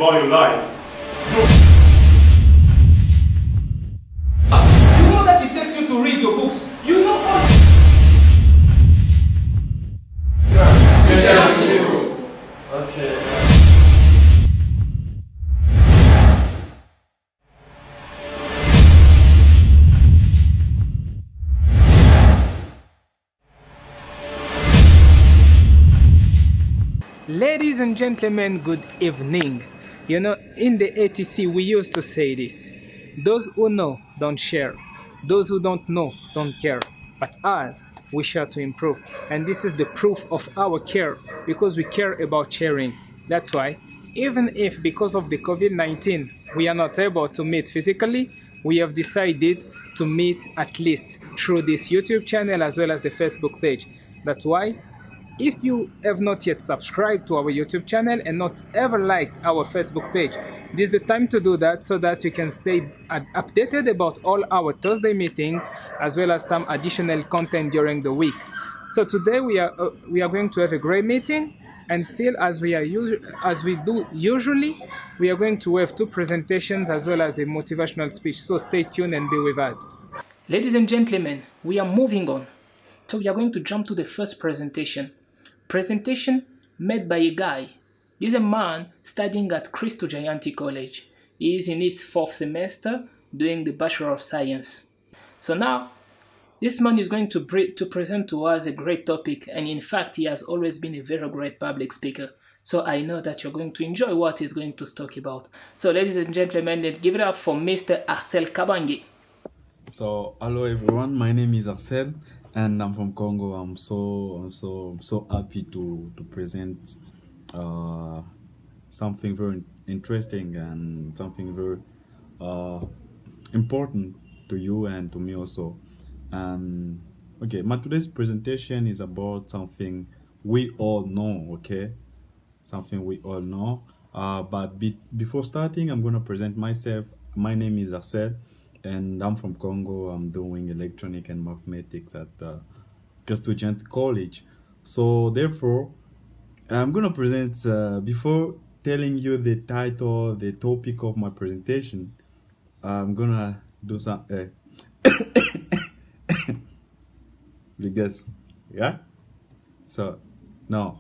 about your life. You know that it takes you to read your books. You know all. Okay. Ladies and gentlemen, good evening. You know, in the ATC, we used to say this: those who know don't share, those who don't know don't care. But us, we share to improve. And this is the proof of our care because we care about sharing. That's why, even if because of the COVID-19 we are not able to meet physically, we have decided to meet at least through this YouTube channel as well as the Facebook page. That's why, if you have not yet subscribed to our YouTube channel and not ever liked our Facebook page, this is the time to do that so that you can stay updated about all our Thursday meetings as well as some additional content during the week. So today we are going to have a great meeting, and still as we do usually, we are going to have two presentations as well as a motivational speech. So stay tuned and be with us. Ladies and gentlemen, we are moving on. So we are going to jump to the first presentation. Presentation made by a guy. He's a man studying at Cristo Gianti College. He is in his 4th semester doing the Bachelor of Science. So now, this man is going to present to us a great topic, and in fact, he has always been a very great public speaker. So I know that you're going to enjoy what he's going to talk about. So ladies and gentlemen, let's give it up for Mr. Arcel Kabange. So hello everyone, my name is Arcel and I'm from Congo. I'm so happy to present something very interesting and something very important to you and to me also. And okay, my today's presentation is about something we all know, okay? Something we all know. But before starting, I'm gonna present myself. My name is Arcel and I'm from Congo. I'm doing electronic and mathematics at Cristo Gianti College. So therefore, I'm gonna present, before telling you the title, the topic of my presentation, I'm gonna do some because yeah. So no,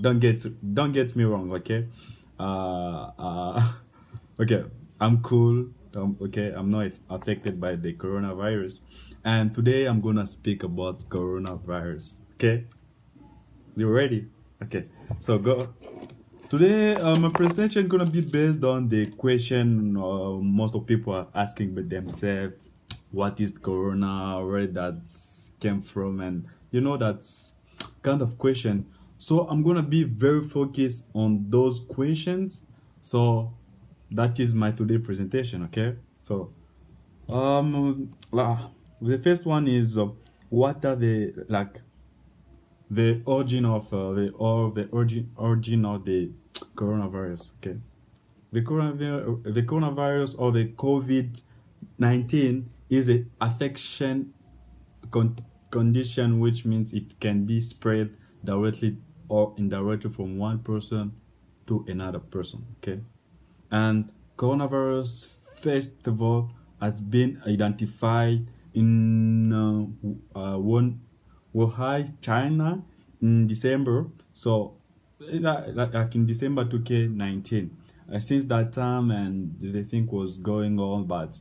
don't get me wrong, okay? Okay, I'm cool. Okay, I'm not affected by the coronavirus, and today I'm gonna speak about coronavirus. Okay, you ready? Okay, so go. Today, my presentation gonna be based on the question most of people are asking themselves: what is corona? Where that came from? And you know that's kind of question. So I'm gonna be very focused on those questions. So that is my today presentation. Okay, so the first one is what are the origin of the origin of the coronavirus. Okay, the coronavirus or the COVID-19 is a affection condition, which means it can be spread directly or indirectly from one person to another person. Okay, and coronavirus, first of all, has been identified in Wuhan, China, in December. So, like in December 2019. Since that time, and the thing was going on, but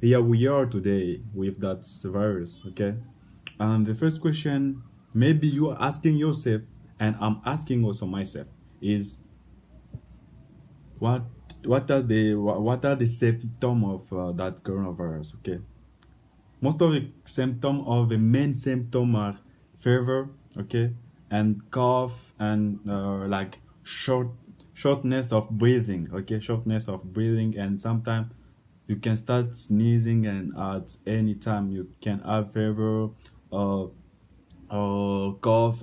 here we are today with that virus. Okay, and the first question maybe you are asking yourself, and I'm asking also myself, is what are the symptoms of that coronavirus? Okay, most of the symptoms, or the main symptoms, are fever, okay, and cough, and like shortness of breathing, okay, shortness of breathing, and sometimes you can start sneezing, and at any time you can have fever, cough,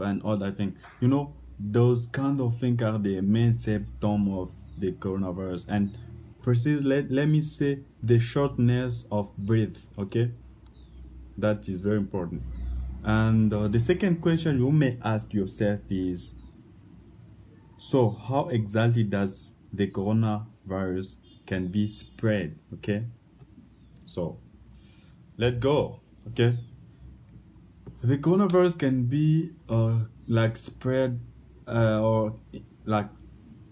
and all that thing. You know, those kind of things are the main symptom of the coronavirus. And let me say the shortness of breath, okay, that is very important. And the second question you may ask yourself is, so how exactly does the coronavirus can be spread. Okay, so let's go. Okay, the coronavirus can be like spread or like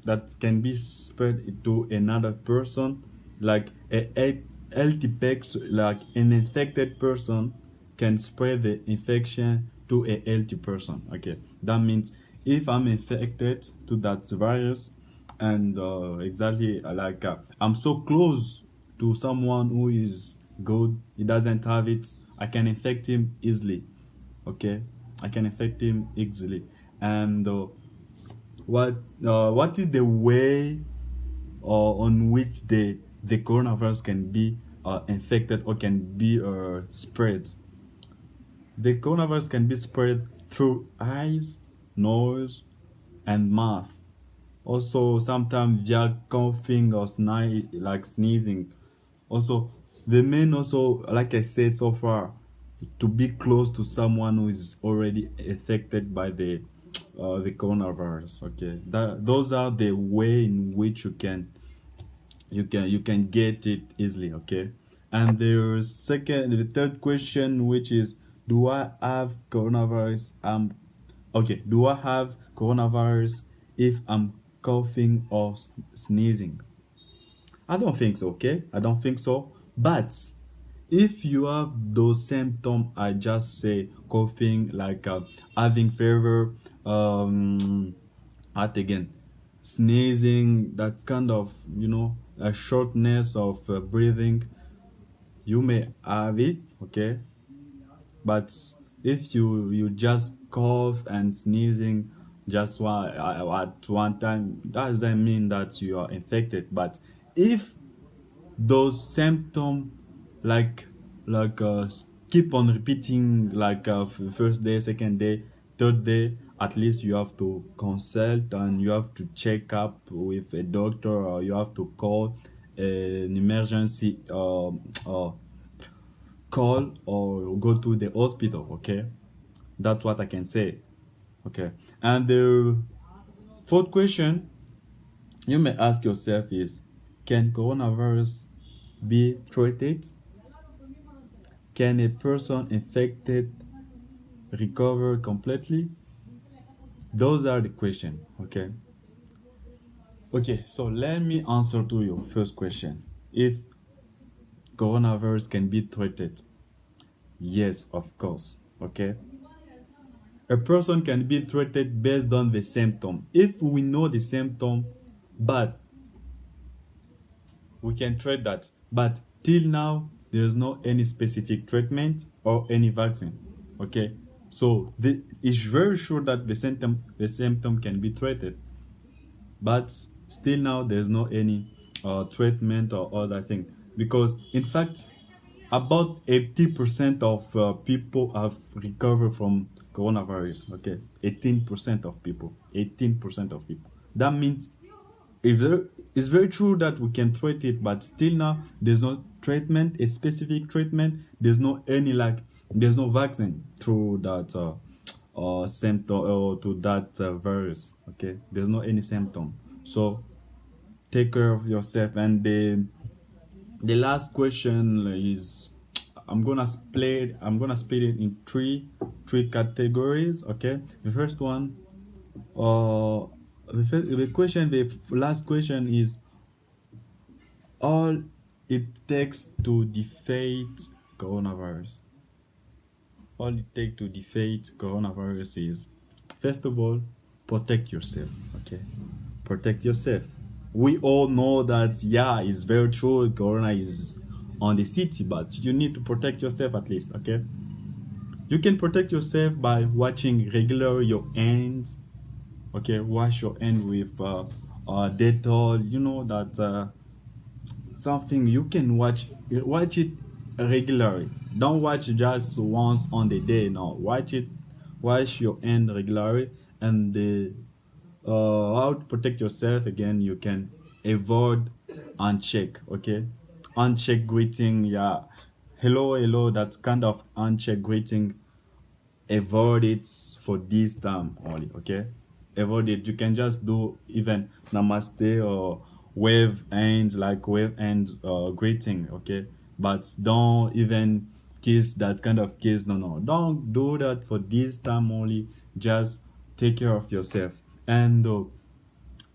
that can be spread to another person, like a healthy person, like an infected person can spread the infection to a healthy person. Okay, that means if I'm infected to that virus and exactly like I'm so close to someone who is good, he doesn't have it, I can infect him easily. Okay, I can infect him easily. And what is the way on which the coronavirus can be infected or can be spread? The coronavirus can be spread through eyes, nose, and mouth. Also, sometimes via coughing or like sneezing. Also, the main also, like I said so far, to be close to someone who is already affected by the coronavirus. Okay, those are the way in which you can get it easily. Okay, and the third question, which is, do I have coronavirus? Okay, do I have coronavirus if I'm coughing or sneezing? I don't think so. Okay, I don't think so. But if you have those symptoms I just say, coughing, like having fever, what again, sneezing, that kind of, a shortness of breathing, you may have it. Okay, but if you just cough and sneezing just at one time, that doesn't mean that you are infected. But if those symptoms, like like keep on repeating, like first day, second day, third day, at least you have to consult and you have to check up with a doctor, or you have to call an emergency call or go to the hospital. Okay, that's what I can say. Okay, and the fourth question you may ask yourself is, can coronavirus be treated? Can a person infected recover completely? Those are the questions. Okay, so let me answer to your first question. If coronavirus can be treated, yes, of course. Okay, a person can be treated based on the symptom. If we know the symptom, but we can treat that. But till now, there's no any specific treatment or any vaccine. Okay, so it's very sure that the symptom can be treated, but still now there's no any treatment or other thing, because in fact about 80% of people have recovered from coronavirus. Okay, 18% of people, 18% of people. That means it's very true that we can treat it, but still now there's no treatment, a specific treatment. There's no vaccine through that symptom or to that virus. Okay, there's no any symptom. So take care of yourself. And the last question is, I'm gonna split it in three categories. Okay, the first one, the last question is, all it takes to defeat coronavirus. All it takes to defeat coronavirus is, first of all, protect yourself. Okay, protect yourself. We all know that, yeah, it's very true, corona is on the city, but you need to protect yourself at least. Okay, you can protect yourself by watching regularly your hands. Okay, wash your hand with Dettol. You know that something you can watch it regularly. Don't watch just once on the day. No, wash your hand regularly. And the how to protect yourself, again, you can avoid uncheck. Okay, uncheck greeting. Yeah, hello, hello, that's kind of uncheck greeting. Avoid it for this time only. Okay, avoid it. You can just do even namaste wave hands, like wave hand greeting, okay? But don't even kiss, that kind of kiss. No, don't do that for this time only. Just take care of yourself. And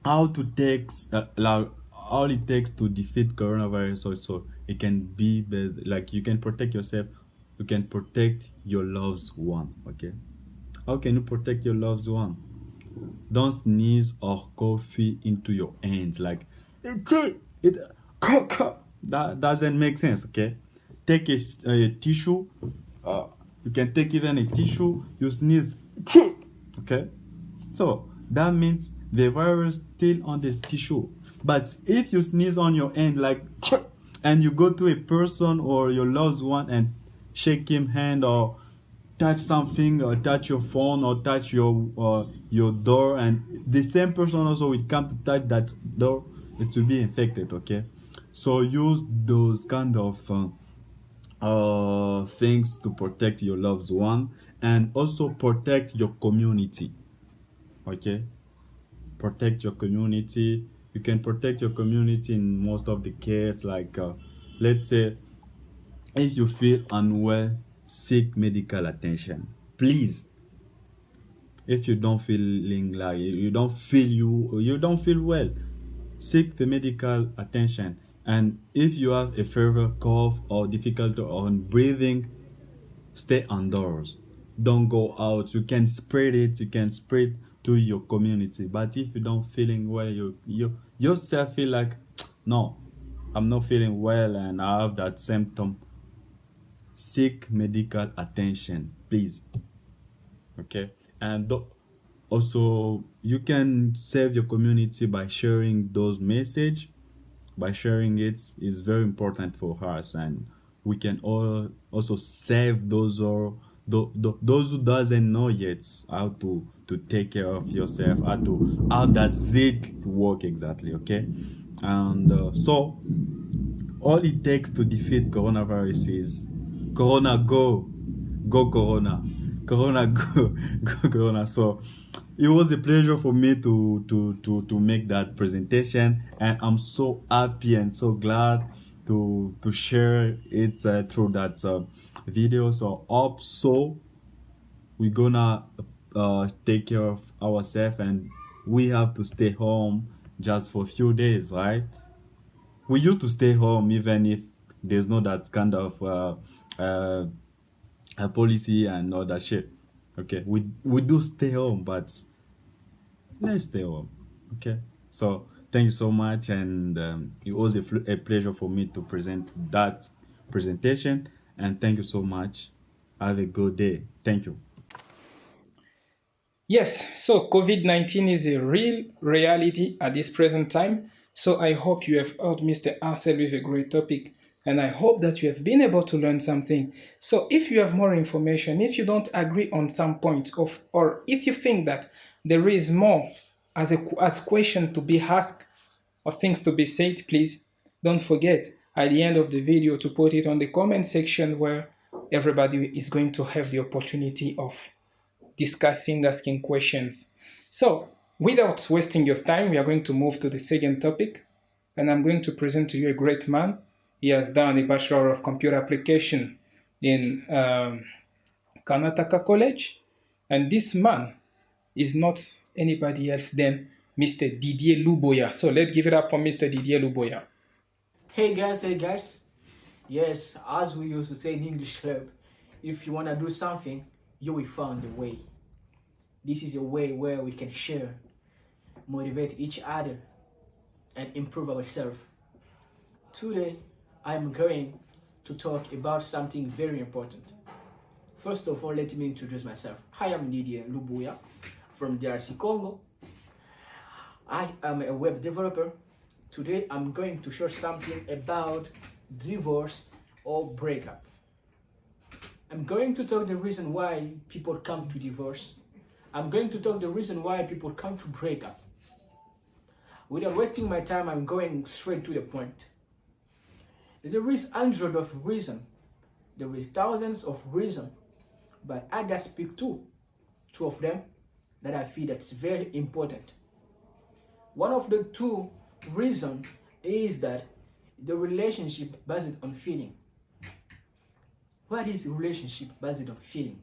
how to take like all it takes to defeat coronavirus also, it can be like you can protect yourself, you can protect your loved one, okay? How can you protect your loved one? Don't sneeze or coffee into your hands, like it that doesn't make sense, okay? Take a tissue, uh, you can take even a tissue, you sneeze, okay? So that means the virus still on the tissue. But if you sneeze on your hand, like, and you go to a person or your loved one and shake him hand, or touch something, or touch your phone, or touch your door, and the same person also will come to touch that door, it will be infected, okay? So use those kind of things to protect your loved one, and also protect your community, okay? Protect your community. You can protect your community in most of the cases, like let's say if you feel unwell, seek medical attention, please. If you don't feeling like you don't feel well, seek the medical attention. And if you have a fever, cough, or difficulty on breathing, stay indoors, don't go out. You can spread it, you can spread to your community. But if you don't feeling well, you yourself feel like, no, I'm not feeling well and I have that symptom, seek medical attention, please, okay? And also you can save your community by sharing those message. By sharing it is very important for us, and we can all also save those, or those who doesn't know yet how to take care of yourself, how does it work exactly, okay? And so all it takes to defeat coronavirus is corona go corona, corona go go corona. So it was a pleasure for me to make that presentation, and I'm so happy and so glad to share it through that video. So hope so we're gonna take care of ourselves, and we have to stay home just for a few days, right? We used to stay home even if there's no that kind of a policy and all that shit. Okay, we do stay home, but let's stay home. Okay, so thank you so much, and it was a pleasure for me to present that presentation. And thank you so much. Have a good day. Thank you. Yes, so COVID 19 is a real reality at this present time. So I hope you have heard Mr. Arcel with a great topic, and I hope that you have been able to learn something. So if you have more information, if you don't agree on some points, or if you think that there is more as question to be asked or things to be said, please don't forget at the end of the video to put it on the comment section, where everybody is going to have the opportunity of discussing, asking questions. So, without wasting your time, we are going to move to the second topic, and I'm going to present to you a great man. He has done a Bachelor of Computer Application in Karnataka College, and this man is not anybody else than Mr. Didier LUBOYA. So let's give it up for Mr. Didier LUBOYA. Hey guys. Yes, as we used to say in English club, if you want to do something, you will find a way. This is a way where we can share, motivate each other, and improve ourselves. Today, I'm going to talk about something very important. First of all, let me introduce myself. I am Didier LUBOYA from DRC Congo. I am a web developer. Today, I'm going to share something about divorce or breakup. I'm going to talk the reason why people come to divorce. I'm going to talk the reason why people come to break up. Without wasting my time, I'm going straight to the point. There is hundreds of reasons. There is thousands of reasons. But I just pick two of them that I feel that's very important. One of the two reason is that the relationship based on feeling. What is a relationship based on feeling?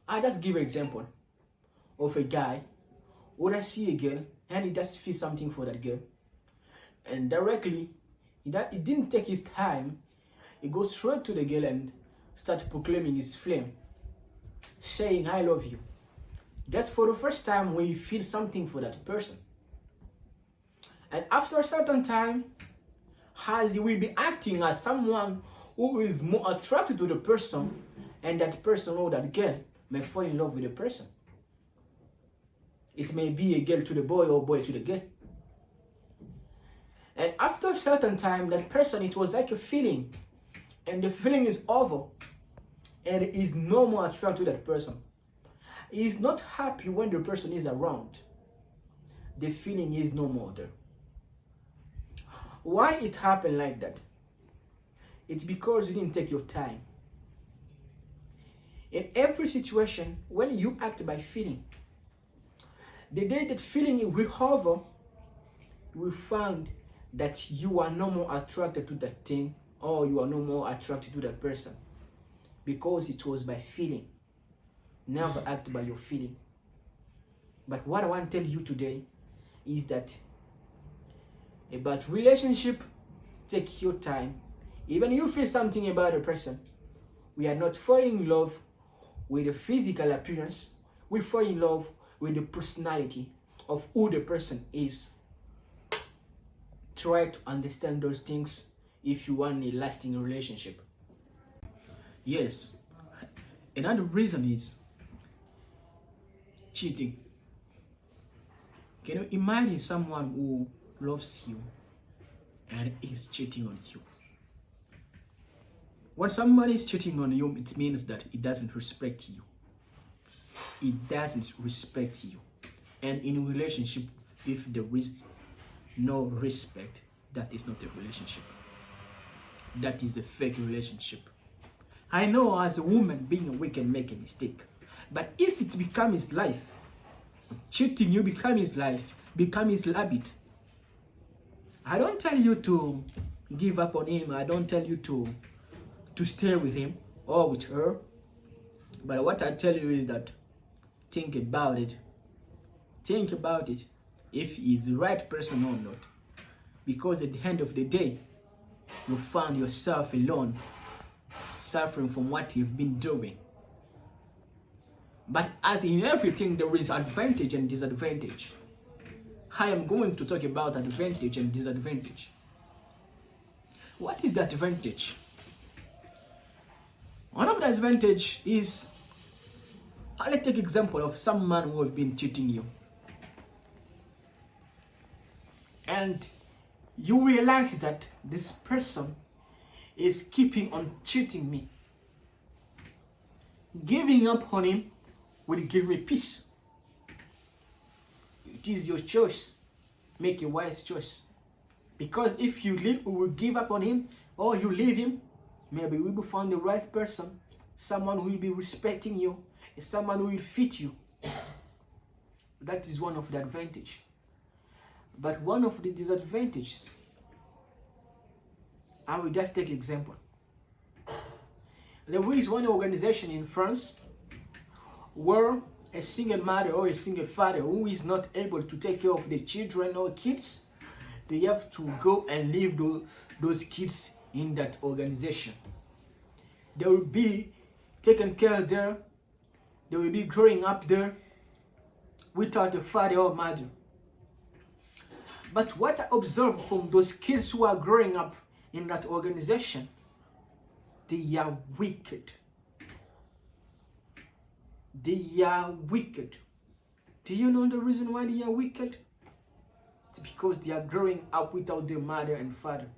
I just give an example of a guy who does see a girl and he does feel something for that girl, and directly he didn't take his time. He goes straight to the girl and starts proclaiming his flame, saying I love you. Just for the first time when you feel something for that person. And after a certain time, as he will be acting as someone who is more attracted to the person, and that person or that girl may fall in love with the person. It may be a girl to the boy or boy to the girl. And after a certain time, that person, it was like a feeling, and the feeling is over, and he is no more attracted to that person. He is not happy when the person is around. The feeling is no more there. Why it happened like that? It's because you didn't take your time. In every situation, when you act by feeling, the day that feeling will hover, you will find that you are no more attracted to that thing, or you are no more attracted to that person, because it was by feeling. Never act by your feeling. But what I want to tell you today is that about relationship, take your time. Even you feel something about a person, we are not falling in love with the physical appearance. We fall in love with the personality of who the person is. Try to understand those things if you want a lasting relationship. Yes, another reason is cheating. Can you imagine someone who loves you and is cheating on you? When somebody is cheating on you, it means that it doesn't respect you. It doesn't respect you. And in a relationship, if there is no respect, that is not a relationship. That is a fake relationship. I know as a woman, being a we can make a mistake. But if it becomes his life, cheating you become his life, become his habit. I don't tell you to give up on him. I don't tell you to stay with him or with her. But what I tell you is that think about it. Think about it if he's the right person or not. Because at the end of the day, you find yourself alone, suffering from what you've been doing. But as in everything, there is advantage and disadvantage. I am going to talk about advantage and disadvantage. What is the advantage? One of the advantage is, let's take example of some man who have been cheating you. And you realize that this person is keeping on cheating me. Giving up on him will give me peace. It is your choice. Make a wise choice. Because if you will give up on him or you leave him, maybe we will find the right person, someone who will be respecting you, someone who will fit you. That is one of the advantage. But one of the disadvantages, I will just take example. There is one organization in France where a single mother or a single father who is not able to take care of the children or kids, they have to go and leave those kids in that organization. They will be taken care of there. They will be growing up there without a father or mother. But what I observe from those kids who are growing up in that organization, they are wicked. They are wicked. Do you know the reason why they are wicked? It's because they are growing up without their mother and father.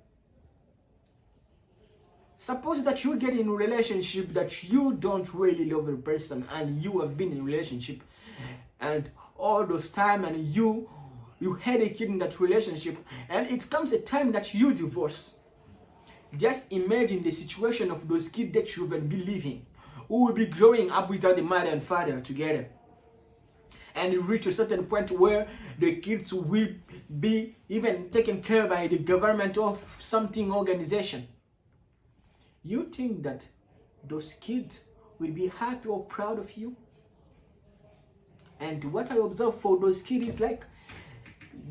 Suppose that you get in a relationship that you don't really love a person, and you have been in a relationship and all those time, and you had a kid in that relationship, and it comes a time that you divorce. Just imagine the situation of those kids that you will be living, who will be growing up without the mother and father together. and it reach a certain point where the kids will be even taken care by the government or something organization. You think that those kids will be happy or proud of you? And what I observe for those kids is like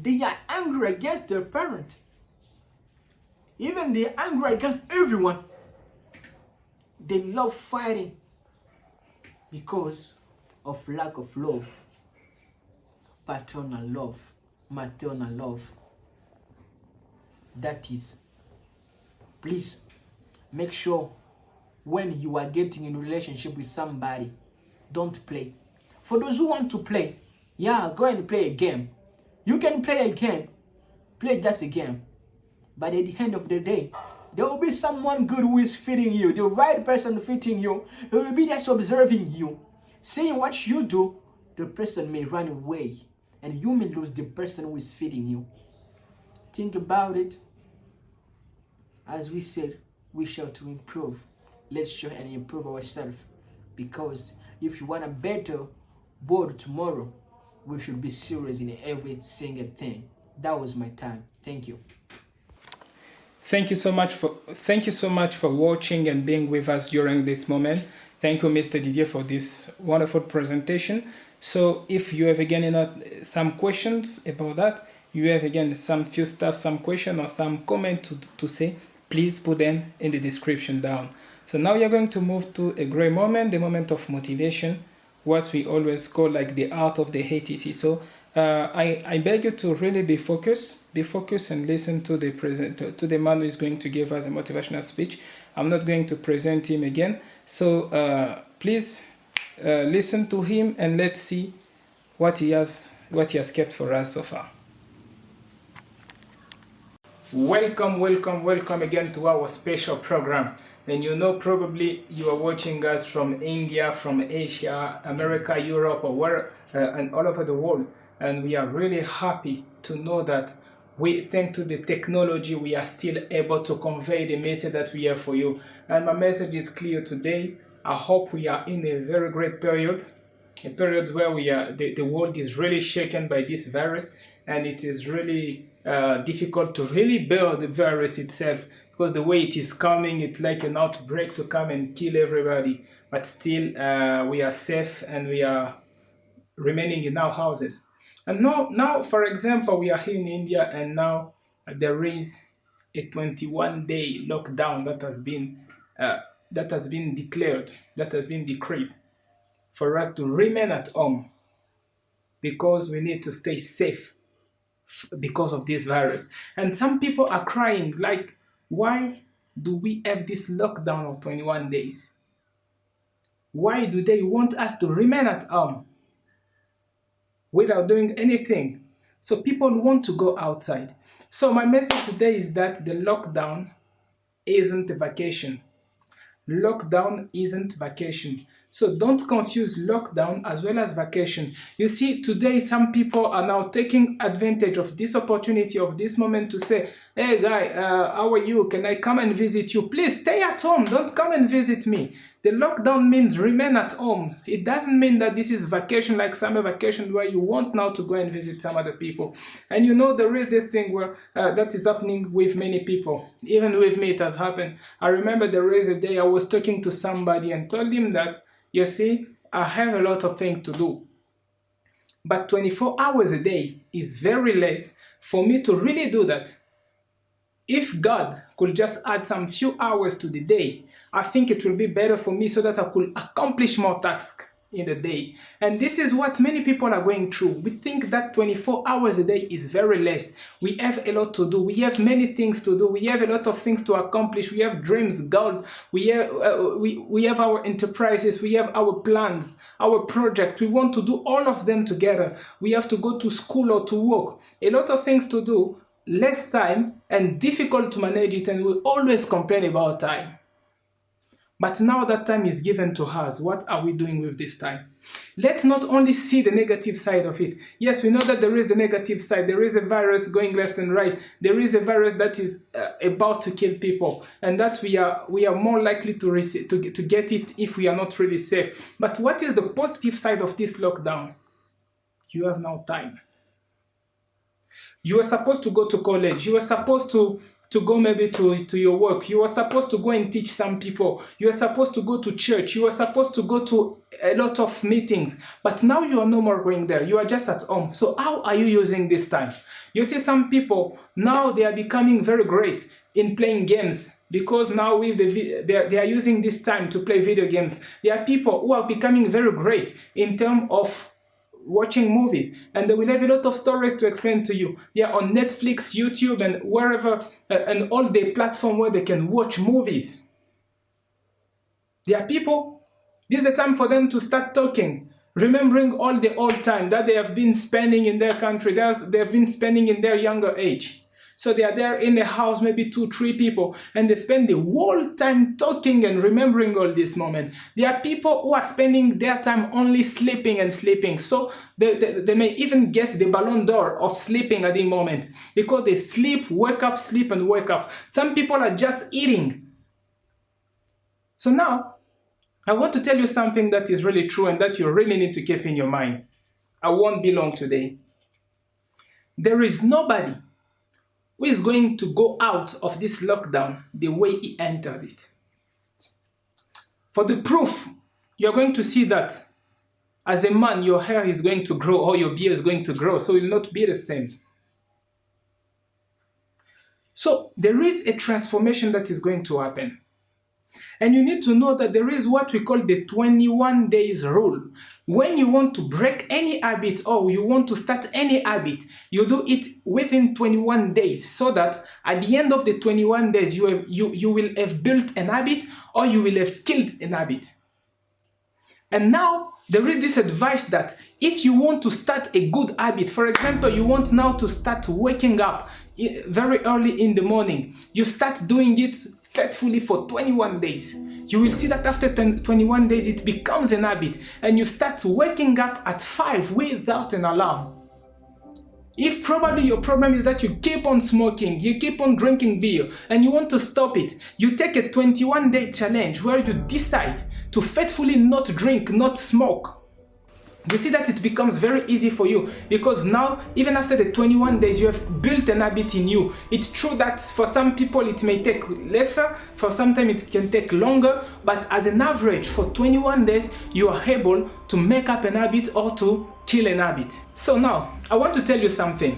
they are angry against their parent. Even they are angry against everyone. They love fighting because of lack of love, paternal love, maternal love. That is, please make sure when you are getting in a relationship with somebody, don't play. For those who want to play, yeah, go and play a game. You can play a game, play just a game. But at the end of the day, there will be someone good who is feeding you, the right person feeding you. He will be just observing you, seeing what you do. The person may run away, and you may lose the person who is feeding you. Think about it. As we said, we shall to improve. Let's try and improve ourselves, because if you want a better world tomorrow, we should be serious in every single thing. That was my time. Thank you. Thank you so much for watching and being with us during this moment. Thank you, Mr. Didier, for this wonderful presentation. So if you have again some questions about that, you have again some question or some comment to say, please put them in the description down. So now you're going to move to a great moment, the moment of motivation, what we always call like the art of the ATC. So I beg you to really be focused and listen to the man who is going to give us a motivational speech. I'm not going to present him again. So please listen to him and let's see what he has kept for us so far. Welcome again to our special program. And you know, probably you are watching us from India, from Asia, America, Europe, or where, and all over the world. And we are really happy to know that thanks to the technology, we are still able to convey the message that we have for you. And my message is clear today. I hope we are in a very great period, a period where the world is really shaken by this virus, and it is really difficult to really bear the virus itself, because the way it is coming, it's like an outbreak to come and kill everybody. But still, we are safe and we are remaining in our houses. And now, for example, we are here in India, and now there is a 21-day lockdown that has been declared, that has been decreed for us to remain at home, because we need to stay safe because of this virus. And some people are crying like, why do we have this lockdown of 21 days? Why do they want us to remain at home without doing anything? So people want to go outside. So my message today is that the lockdown isn't a vacation. Lockdown isn't vacation. So don't confuse lockdown as well as vacation. You see, today some people are now taking advantage of this opportunity, of this moment, to say, hey guy, how are you? Can I come and visit you? Please stay at home. Don't come and visit me. The lockdown means remain at home. It doesn't mean that this is vacation, like summer vacation, where you want now to go and visit some other people. And you know, there is this thing where that is happening with many people. Even with me, it has happened. I remember there is a day I was talking to somebody and told him that, you see, I have a lot of things to do, but 24 hours a day is very less for me to really do that. If God could just add some few hours to the day, I think it will be better for me, so that I could accomplish more tasks in the day. And this is what many people are going through. We think that 24 hours a day is very less. We have a lot to do. We have many things to do. We have a lot of things to accomplish. We have dreams, goals. We have our enterprises. We have our plans, our projects. We want to do all of them together. We have to go to school or to work. A lot of things to do, less time, and difficult to manage it, and we always complain about time. But now that time is given to us, what are we doing with this time? Let's not only see the negative side of it. Yes, we know that there is the negative side. There is a virus going left and right. There is a virus that is about to kill people, and that we are more likely to get it if we are not really safe. But what is the positive side of this lockdown? you have no time. You are supposed to go to college. You are supposed to go maybe to your work. You are supposed to go and teach some people. You are supposed to go to church. You are supposed to go to a lot of meetings. But now you are no more going there. You are just at home. So how are you using this time? You see some people, now they are becoming very great in playing games because now with they are using this time to play video games. There are people who are becoming very great in terms of watching movies, and they will have a lot of stories to explain to you. They are on Netflix, YouTube, and wherever, and all the platforms where they can watch movies. There are people, this is the time for them to start talking, remembering all the old time that they have been spending in their country, they have been spending in their younger age. So they are there in the house, maybe 2-3 people, and they spend the whole time talking and remembering all this moment. There are people who are spending their time only sleeping and sleeping. So they may even get the Ballon d'Or of sleeping at the moment because they sleep, wake up, sleep, and wake up. Some people are just eating. So now, I want to tell you something that is really true and that you really need to keep in your mind. I won't be long today. There is nobody who is going to go out of this lockdown the way he entered it. For the proof, you're going to see that as a man, your hair is going to grow or your beard is going to grow, so it will not be the same. So there is a transformation that is going to happen. And you need to know that there is what we call the 21 days rule. When you want to break any habit or you want to start any habit, you do it within 21 days so that at the end of the 21 days, you will have built an habit or you will have killed an habit. And now there is this advice that if you want to start a good habit, for example, you want now to start waking up very early in the morning, you start doing it faithfully for 21 days. You will see that after 21 days it becomes an habit and you start waking up at 5 without an alarm. If probably your problem is that you keep on smoking, you keep on drinking beer and you want to stop it, you take a 21-day challenge where you decide to faithfully not drink, not smoke. You see that it becomes very easy for you because now, even after the 21 days, you have built an habit in you. It's true that for some people it may take lesser, for some time it can take longer, but as an average, for 21 days, you are able to make up an habit or to kill an habit. So now, I want to tell you something.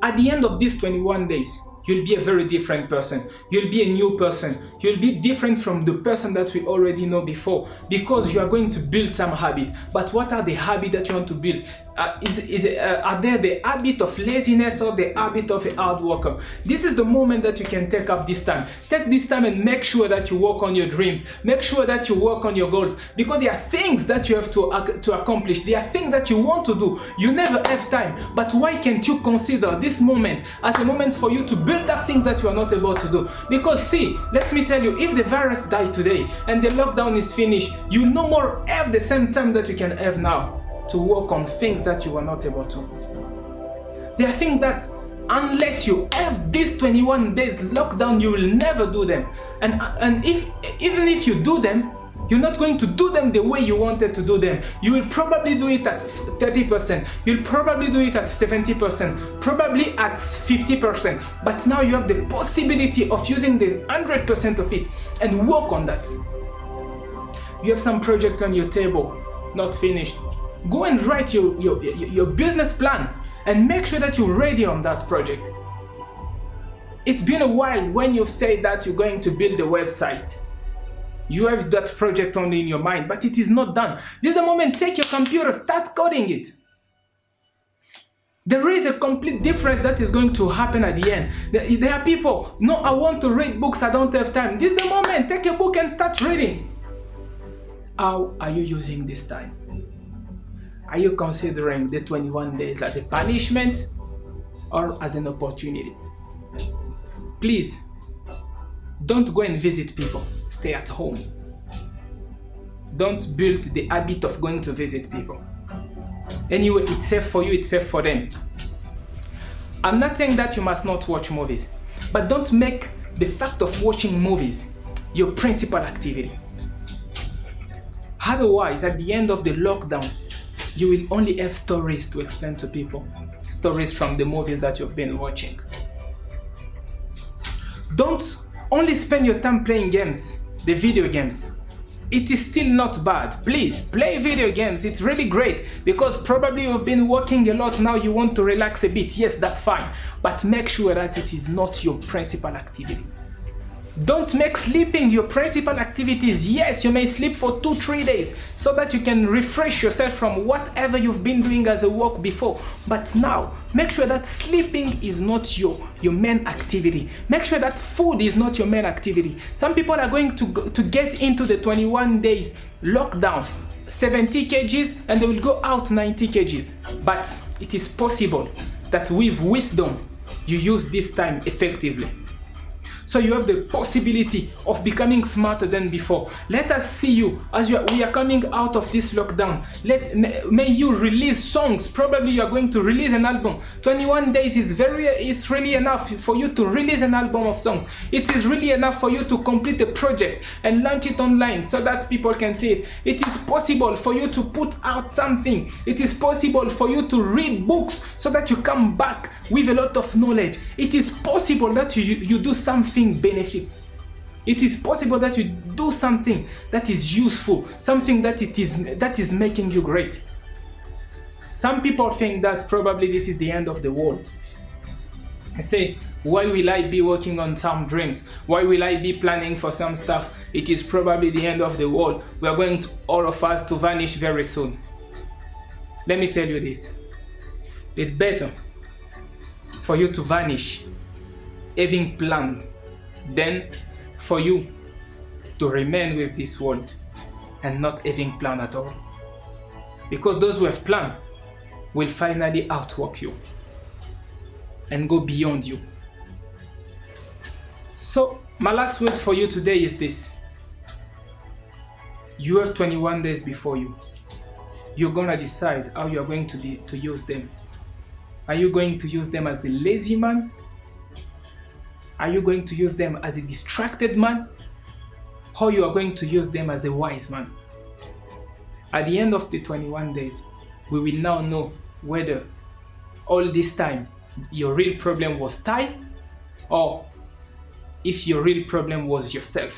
At the end of these 21 days, you'll be a very different person. You'll be a new person. You'll be different from the person that we already know before because you are going to build some habit. But what are the habits that you want to build? Are there the habit of laziness or the habit of a hard worker? This is the moment that you can take up this time. Take this time and make sure that you work on your dreams. Make sure that you work on your goals because there are things that you have to accomplish. There are things that you want to do. You never have time. But why can't you consider this moment as a moment for you to build up things that you are not able to do? Because see, let me tell you, if the virus dies today and the lockdown is finished, you no more have the same time that you can have now to work on things that you were not able to. There are things that unless you have this 21 days lockdown, you will never do them. And even if you do them, you're not going to do them the way you wanted to do them. You will probably do it at 30%. You'll probably do it at 70%, probably at 50%. But now you have the possibility of using the 100% of it and work on that. You have some project on your table, not finished. Go and write your business plan and make sure that you're ready on that project. It's been a while when you've said that you're going to build a website. You have that project only in your mind, but it is not done. This is the moment, take your computer, start coding it. There is a complete difference that is going to happen at the end. There are people, no, I want to read books, I don't have time. This is the moment, take a book and start reading. How are you using this time? Are you considering the 21 days as a punishment or as an opportunity? Please, don't go and visit people. Stay at home. Don't build the habit of going to visit people. Anyway, it's safe for you, it's safe for them. I'm not saying that you must not watch movies, but don't make the fact of watching movies your principal activity. Otherwise, at the end of the lockdown, you will only have stories to explain to people, stories from the movies that you've been watching. Don't only spend your time playing games, the video games. It is still not bad. Please play video games. It's really great because probably you've been working a lot, now you want to relax a bit. Yes, that's fine, but make sure that it is not your principal activity. Don't make sleeping your principal activities. Yes, you may sleep for 2-3 days so that you can refresh yourself from whatever you've been doing as a work before. But now, make sure that sleeping is not your main activity. Make sure that food is not your main activity. Some people are going to get into the 21 days lockdown, 70 kgs, and they will go out 90 kgs. But it is possible that with wisdom, you use this time effectively. So you have the possibility of becoming smarter than before. Let us see you as we are coming out of this lockdown. May you release songs. Probably you are going to release an album. 21 days is really enough for you to release an album of songs. It is really enough for you to complete a project and launch it online so that people can see it. It is possible for you to put out something. It is possible for you to read books so that you come back with a lot of knowledge. It is possible that you do something benefit. It is possible that you do something that is useful, something that is making you great. Some people think that probably this is the end of the world. I say, why will I be working on some dreams? Why will I be planning for some stuff? It is probably the end of the world. We are going to, all of us, to vanish very soon. Let me tell you this. It's better for you to vanish having planned than for you to remain with this world and not having planned at all. Because those who have planned will finally outwork you and go beyond you. So my last word for you today is this. You have 21 days before you. You're gonna decide how you're going to use them. Are you going to use them as a lazy man? Are you going to use them as a distracted man? Or you are going to use them as a wise man? At the end of the 21 days, we will now know whether all this time your real problem was time or if your real problem was yourself.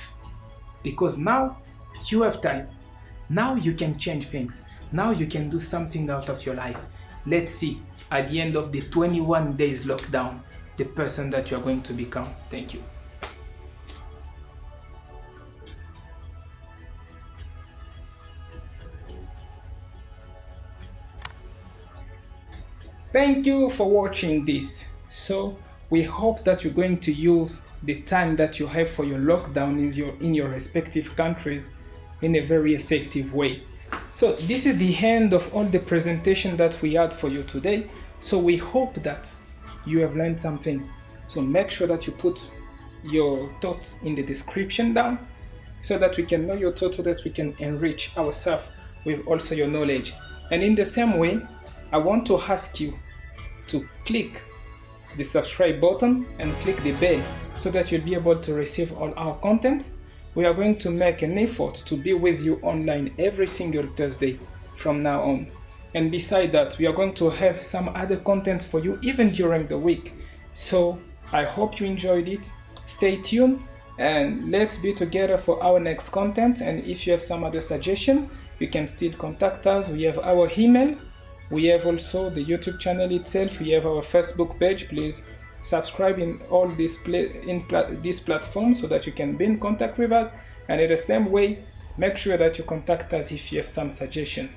Because now you have time. Now you can change things. Now you can do something out of your life. Let's see at the end of the 21 days lockdown the person that you are going to become. Thank you. Thank you for watching this. So we hope that you're going to use the time that you have for your lockdown in your respective countries in a very effective way. So this is the end of all the presentation that we had for you today. So we hope that you have learned something. So make sure that you put your thoughts in the description down so that we can know your thoughts, so that we can enrich ourselves with also your knowledge. And in the same way, I want to ask you to click the subscribe button and click the bell so that you'll be able to receive all our contents. We are going to make an effort to be with you online every single Thursday from now on. And beside that, we are going to have some other content for you even during the week. So I hope you enjoyed it. Stay tuned and let's be together for our next content. And if you have some other suggestion, you can still contact us. We have our email. We have also the YouTube channel itself. We have our Facebook page. Please subscribe in all these platforms so that you can be in contact with us. And in the same way, make sure that you contact us if you have some suggestion.